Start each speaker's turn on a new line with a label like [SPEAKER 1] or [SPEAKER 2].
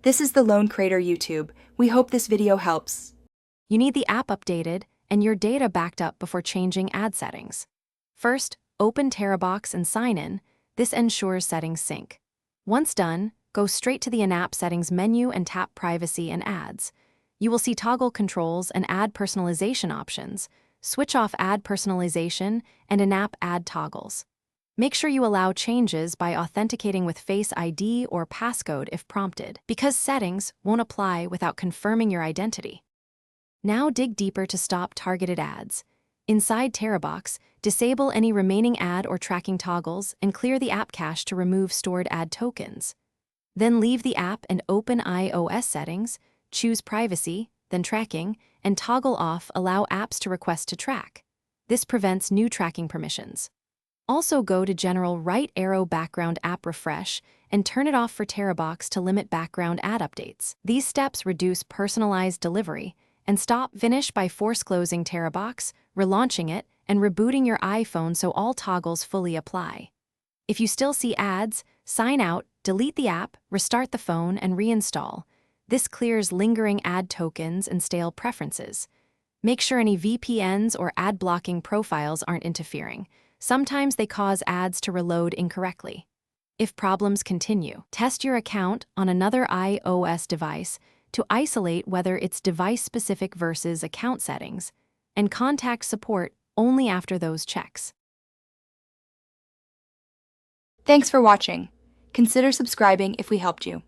[SPEAKER 1] This is the Lone Creator YouTube. We hope this video helps.
[SPEAKER 2] You need the app updated and your data backed up before changing ad settings. First, open Terabox and sign in. This ensures settings sync. Once done, go straight to the in-app settings menu and tap Privacy and Ads. You will see toggle controls and ad personalization options. Switch off ad personalization and in-app ad toggles. Make sure you allow changes by authenticating with Face ID or passcode if prompted, because settings won't apply without confirming your identity. Now dig deeper to stop targeted ads. Inside Terabox, disable any remaining ad or tracking toggles and clear the app cache to remove stored ad tokens. Then leave the app and open iOS settings, choose Privacy, then Tracking, and toggle off Allow apps to request to track. This prevents new tracking permissions. Also go to General right arrow Background App Refresh and turn it off for Terabox to limit background ad updates. These steps reduce personalized delivery and finish by force closing Terabox, relaunching it, and rebooting your iPhone so all toggles fully apply. If you still see ads, sign out, delete the app, restart the phone, and reinstall. This clears lingering ad tokens and stale preferences. Make sure any VPNs or ad blocking profiles aren't interfering. Sometimes they cause ads to reload incorrectly. If problems continue, test your account on another iOS device to isolate whether it's device-specific versus account settings, and contact support only after those checks.
[SPEAKER 1] Thanks for watching. Consider subscribing if we helped you.